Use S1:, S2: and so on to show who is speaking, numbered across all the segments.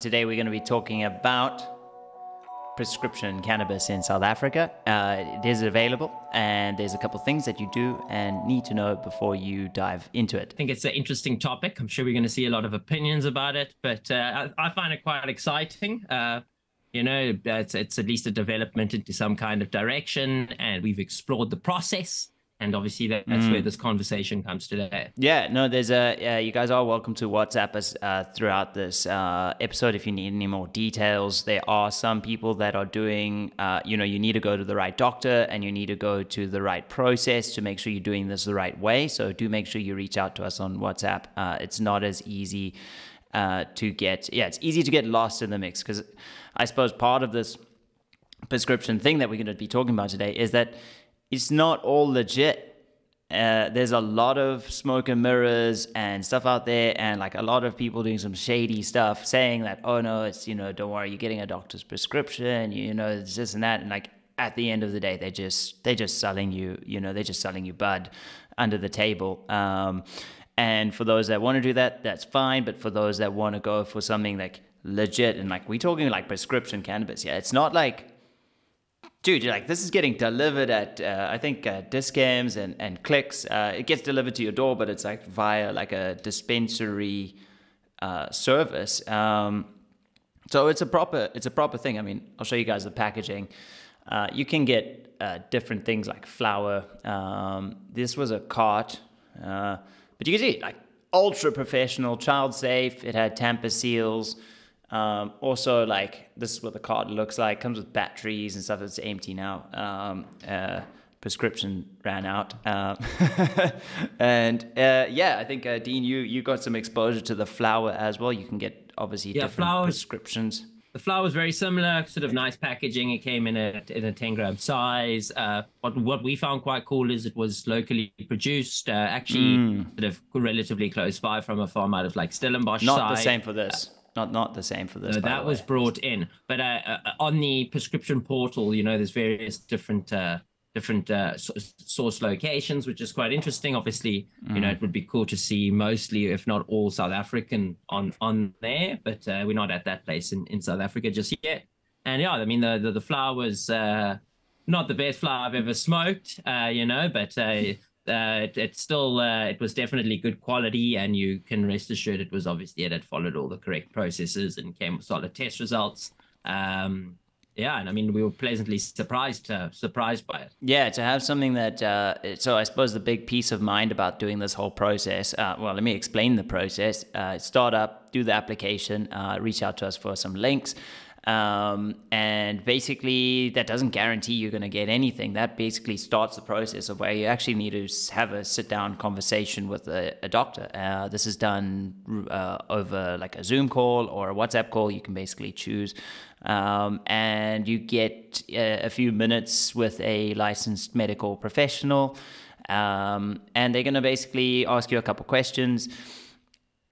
S1: Today we're going to be talking about prescription cannabis in South Africa. It is available, and there's a couple things that you do and need to know before you dive into it.
S2: I think it's an interesting topic. I'm sure we're going to see a lot of opinions about it, but I find it quite exciting. It's at least a development into some kind of direction, and we've explored the process. And obviously that's where this conversation comes today.
S1: Yeah, no, there's you guys are welcome to WhatsApp us throughout this episode if you need any more details. There are some people that are doing, you need to go to the right doctor and you need to go to the right process to make sure you're doing this the right way. So do make sure you reach out to us on WhatsApp. It's not as easy it's easy to get lost in the mix, because I suppose part of this prescription thing that we're going to be talking about today is that it's not all legit. There's a lot of smoke and mirrors and stuff out there, and like a lot of people doing some shady stuff, saying that, oh no, it's, don't worry, you're getting a doctor's prescription, it's this and that. And like at the end of the day, they're just selling you, they're just selling you bud under the table. And for those that want to do that, that's fine. But for those that want to go for something like legit, and like we're talking like prescription cannabis, it's not like, dude, you're like, this is getting delivered at, I think, Discams and Clicks. It gets delivered to your door, but it's like via like a dispensary service. So it's a proper thing. I mean, I'll show you guys the packaging. You can get different things like flour. This was a cart, but you can see like ultra professional, child safe. It had tamper seals. Also, like, this is what the card looks like. Comes with batteries and stuff. It's empty now. Prescription ran out. And I think Dean, you got some exposure to the flower as well. You can get obviously different prescriptions.
S2: The flower was very similar, sort of nice packaging. It came in a 10-gram size. What we found quite cool is it was locally produced, actually sort of relatively close by from a farm out of like Stellenbosch side.
S1: Not the same for this. Not the same for this.
S2: No, that was brought in, but on the prescription portal, there's various different source locations, which is quite interesting. Obviously, it would be cool to see mostly, if not all, South African on there, but we're not at that place in South Africa just yet. And yeah, I mean the flower was not the best flower I've ever smoked, but. It was definitely good quality, and you can rest assured it had followed all the correct processes and came with solid test results. And I mean, we were pleasantly surprised by it.
S1: Yeah, to have something that, so I suppose the big piece of mind about doing this whole process, let me explain the process. Start up, do the application, reach out to us for some links. And basically that doesn't guarantee you're going to get anything. That basically starts the process of where you actually need to have a sit-down conversation with a doctor. This is done over like a Zoom call or a WhatsApp call. You can basically choose, and you get a few minutes with a licensed medical professional, and they're going to basically ask you a couple questions,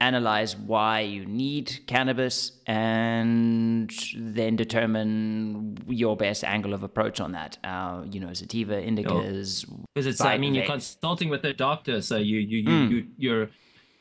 S1: analyze why you need cannabis, and then determine your best angle of approach on that. Sativa, indicas.
S2: Because it's, you're consulting with a doctor, so you're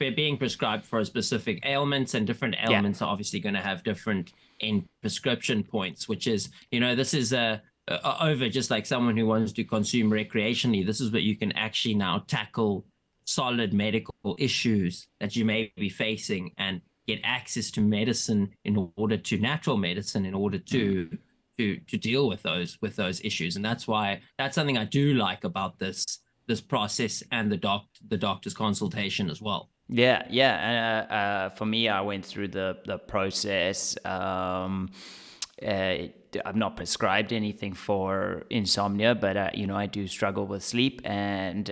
S2: being prescribed for a specific ailments, and different ailments are obviously going to have different end prescription points, which is, this is over just like someone who wants to consume recreationally. This is what you can actually now tackle solid medical issues that you may be facing and get access to medicine natural medicine in order to deal with those issues. And that's something I do like about this process and the doctor's consultation as well.
S1: And for me, I went through the process. I'm not prescribed anything for insomnia, but I do struggle with sleep, and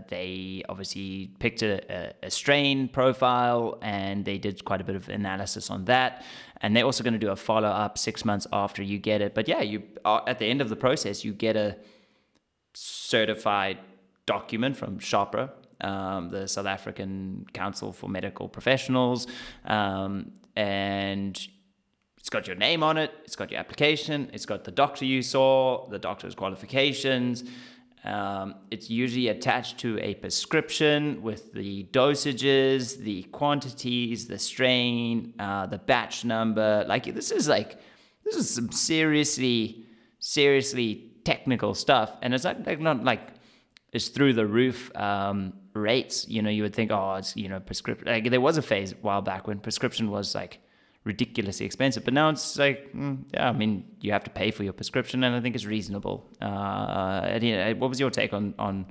S1: they obviously picked a strain profile, and they did quite a bit of analysis on that, and they're also going to do a follow-up 6 months after you get it. But you at the end of the process, you get a certified document from SHAPRA, the South African Council for Medical Professionals, and it's got your name on it, it's got your application, it's got the doctor you saw, the doctor's qualifications, It's usually attached to a prescription with the dosages, the quantities, the strain, the batch number. Like this is some seriously technical stuff, and it's not like it's through the roof rates. You know, you would think, oh, it's, you know, prescription. Like there was a phase a while back when prescription was like ridiculously expensive, but now it's like, yeah, I mean, you have to pay for your prescription, and I think it's reasonable. What was your take on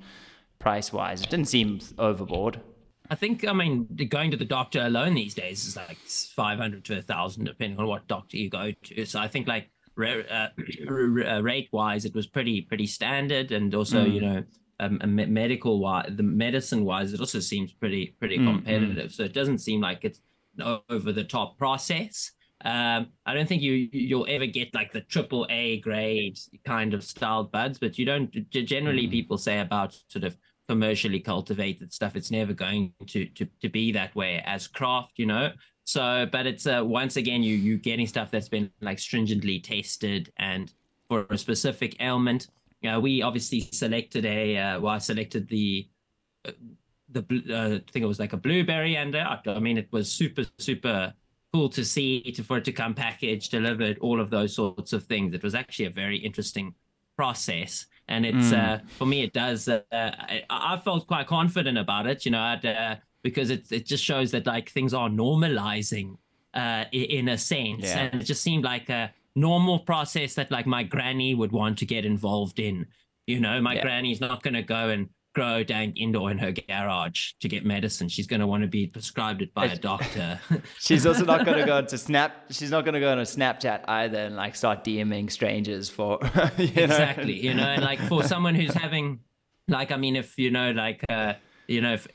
S1: price wise? It didn't seem overboard.
S2: I think, I mean, going to the doctor alone these days is like 500 to 1,000, depending on what doctor you go to. So I think like rate wise, it was pretty standard, and also you know, medical wise, the medicine wise, it also seems pretty competitive. So it doesn't seem like it's over the top process. I don't think you'll ever get like the AAA grade kind of styled buds, but you don't generally people say about sort of commercially cultivated stuff, it's never going to be that way as craft, you know. So, but it's once again you getting stuff that's been like stringently tested and for a specific ailment. We obviously selected I selected the I think it was like a blueberry, and I mean, it was super cool to see for it to come packaged, delivered, all of those sorts of things. It was actually a very interesting process, and it's for me, it does. I felt quite confident about it, you know, because it just shows that like things are normalizing in a sense, and it just seemed like a normal process that like my granny would want to get involved in. You know, my granny's not going to go and grow dank indoor in her garage to get medicine. She's going to want to be prescribed it by a doctor.
S1: She's also not going to go into She's not going to go on a Snapchat either and like start DMing strangers for,
S2: Exactly. You know, and like for someone who's having, like, I mean, if, you know, like, you know, if,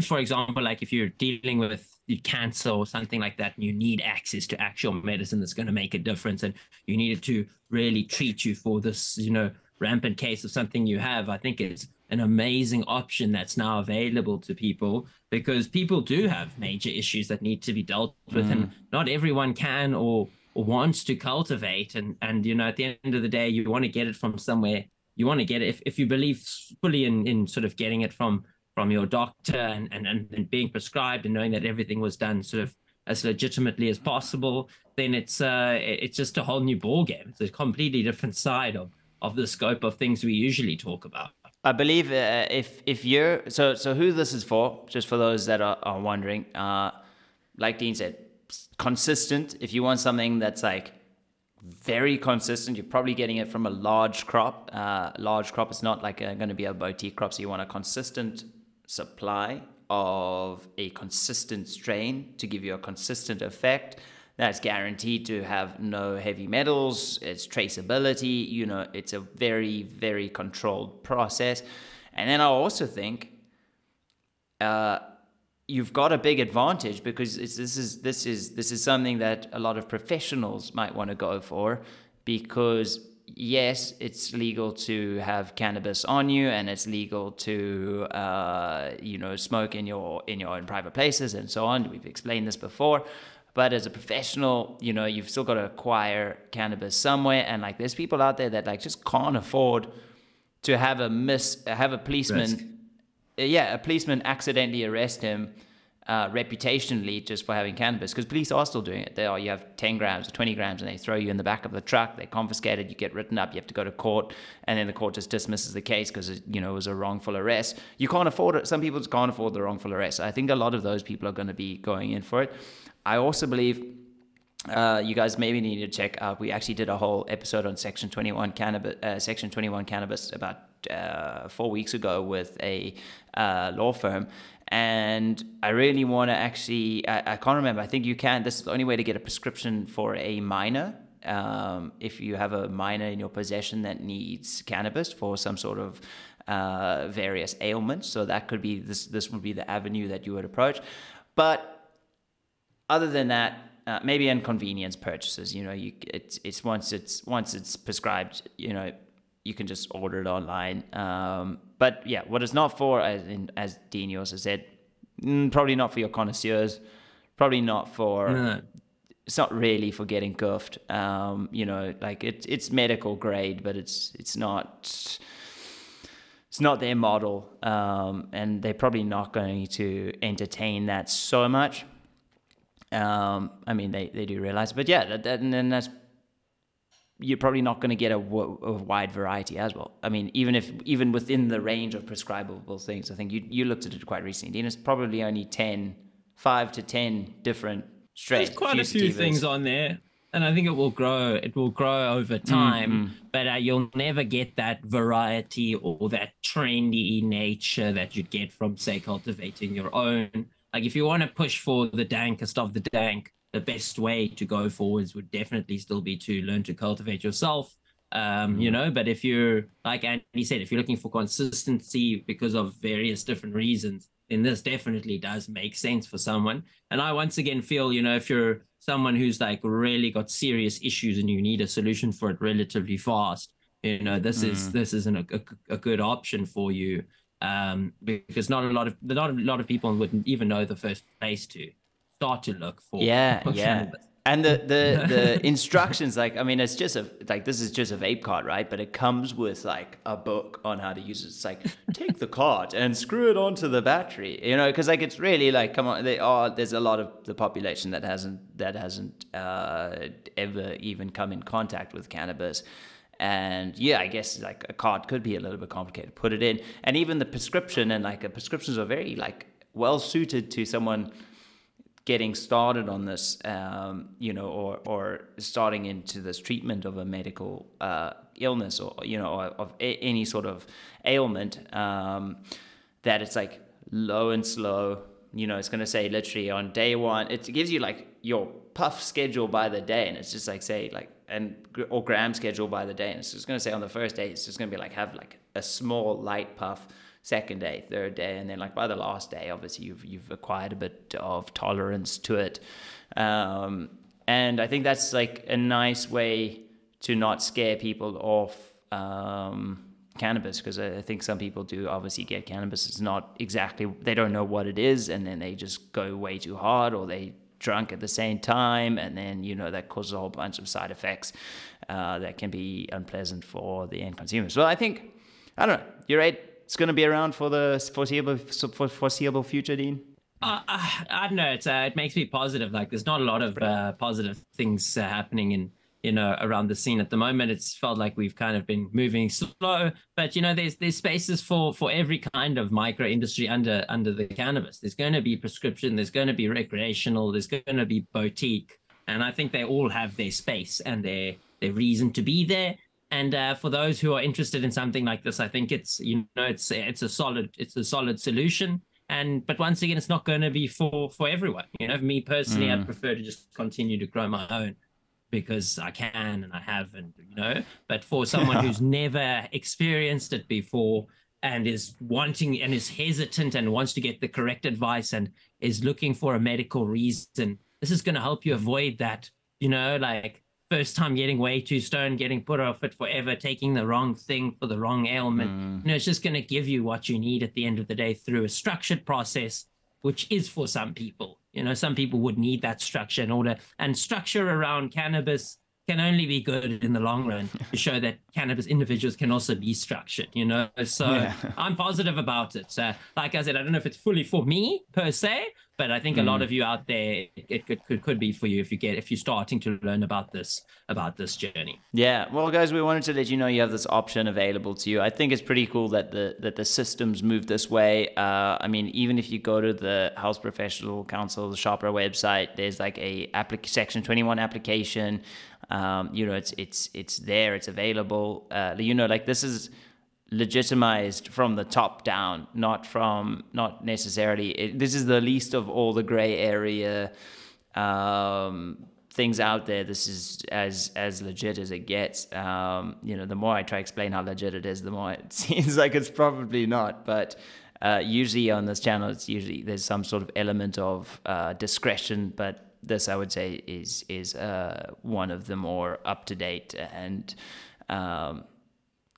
S2: for example, like if you're dealing with cancer or something like that, and you need access to actual medicine that's going to make a difference, and you need it to really treat you for this, you know, rampant case of something you have, I think it's an amazing option that's now available to people, because people do have major issues that need to be dealt with, and not everyone can or wants to cultivate. And you know, at the end of the day, you want to get it from somewhere. You want to get it if you believe fully in sort of getting it from your doctor and being prescribed, and knowing that everything was done sort of as legitimately as possible, then it's just a whole new ball game. It's a completely different side of the scope of things we usually talk about.
S1: I believe if you're so who this is for, just for those that are wondering, like Dean said, consistent. If you want something that's like very consistent, you're probably getting it from a large crop. Large crop is not like going to be a boutique crop, so you want a consistent supply of a consistent strain to give you a consistent effect. That's guaranteed to have no heavy metals. It's traceability. You know, it's a very, very controlled process. And then I also think you've got a big advantage, because this is something that a lot of professionals might want to go for, because yes, it's legal to have cannabis on you, and it's legal to you know, smoke in your own private places and so on. We've explained this before. But as a professional, you know, you've still got to acquire cannabis somewhere. And like, there's people out there that like just can't afford to have a policeman, a policeman accidentally arrest him reputationally just for having cannabis, because police are still doing it. You have 10 grams or 20 grams and they throw you in the back of the truck, they confiscate it, you get written up, you have to go to court, and then the court just dismisses the case because, you know, it was a wrongful arrest. You can't afford it. Some people just can't afford the wrongful arrest. I think a lot of those people are going to be going in for it. I also believe you guys maybe need to check out, we actually did a whole episode on Section 21 cannabis about 4 weeks ago with a law firm. And I really want to actually, I can't remember, I think you can, this is the only way to get a prescription for a minor. If you have a minor in your possession that needs cannabis for some sort of various ailments. So that could be, this would be the avenue that you would approach. But other than that, maybe inconvenience purchases, you know, it's once it's prescribed, you know, you can just order it online. But yeah, what it's not for, as Dean also said, probably not for your connoisseurs, probably not for, it's not really for getting goofed. You know, like it's medical grade, but it's not it's not their model, and they're probably not going to entertain that so much. I mean, they do realize, but yeah, and then you're probably not going to get a wide variety as well. I mean, even within the range of prescribable things, I think you looked at it quite recently, Dean. It's probably only 5 to 10 different strains.
S2: There's quite a few things on there, and I think it will grow. It will grow over time, but you'll never get that variety or that trendy nature that you'd get from, say, cultivating your own. Like, if you want to push for the dankest of the dank, the best way to go forwards would definitely still be to learn to cultivate yourself. But if you're, like Andy said, if you're looking for consistency because of various different reasons, then this definitely does make sense for someone. And I once again feel, if you're someone who's like really got serious issues and you need a solution for it relatively fast, this is a good option for you. Because not a lot of people wouldn't even know the first place to start to look for. Cannabis.
S1: And the instructions, like, I mean, it's just this is just a vape card, right? But it comes with like a book on how to use it. It's like, take the card and screw it onto the battery, because like, it's really like, come on, there's a lot of the population that hasn't ever even come in contact with cannabis. And yeah, I guess like a card could be a little bit complicated. Put it in, and even the prescription and like prescriptions are very like well suited to someone getting started on this, or starting into this treatment of a medical illness or of any sort of ailment. That it's like low and slow. It's going to say literally on day one. It gives you like your puff schedule by the day, and it's just like say like. Or gram schedule by the day, and it's just going to say on the first day it's just going to be like have like a small light puff, second day, third day, and then like by the last day obviously you've acquired a bit of tolerance to it, and I think that's like a nice way to not scare people off cannabis, because I think some people do obviously get cannabis. It's not exactly, they don't know what it is, and then they just go way too hard, or they drunk at the same time, and then that causes a whole bunch of side effects that can be unpleasant for the end consumers. Well, I don't know, you're right, it's going to be around for the foreseeable future, Dean.
S2: I don't know, it makes me positive. Like, there's not a lot of positive things happening in around the scene at the moment. It's felt like we've kind of been moving slow, but there's spaces for every kind of micro industry under the cannabis. There's going to be prescription, there's going to be recreational, there's going to be boutique, and I think they all have their space and their reason to be there. And for those who are interested in something like this, I think it's it's a solid solution. But once again, it's not going to be for everyone. Me personally, I'd prefer to just continue to grow my own, because I can and I have, and but for someone who's never experienced it before and is wanting and is hesitant and wants to get the correct advice and is looking for a medical reason, this is going to help you avoid that, like first time getting way too stoned, getting put off it forever, taking the wrong thing for the wrong ailment. It's just going to give you what you need at the end of the day through a structured process, which is for some people. Some people would need that structure in order, and structure around cannabis can only be good in the long run to show that cannabis individuals can also be structured, So yeah. I'm positive about it. Like I said, I don't know if it's fully for me per se, but I think a lot of you out there, it could be for you if you're starting to learn about this journey.
S1: Yeah, well, guys, we wanted to let you know you have this option available to you. I think it's pretty cool that the systems move this way. I mean, even if you go to the Health Professional Council, the Shopper website, there's like a Section 21 application. It's there, it's available. Like, this is legitimized from the top down, not necessarily. This is the least of all the gray area things out there. This is as legit as it gets. The more I try to explain how legit it is, the more it seems like it's probably not. But usually on this channel, there's some sort of element of discretion. But this, I would say, is one of the more up to date and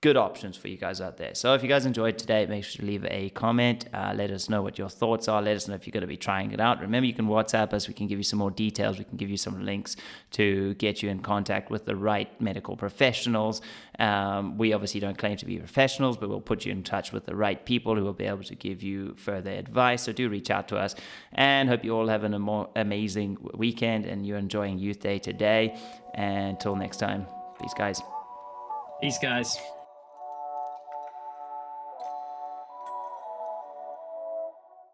S1: good options for you guys out there. So if you guys enjoyed today, make sure to leave a comment. Let us know what your thoughts are. Let us know if you're going to be trying it out. Remember, you can WhatsApp us. We can give you some more details. We can give you some links to get you in contact with the right medical professionals. We obviously don't claim to be professionals, but we'll put you in touch with the right people who will be able to give you further advice. So do reach out to us, and hope you all have an amazing weekend and you're enjoying Youth Day today. And until next time, peace, guys.
S2: Peace, guys.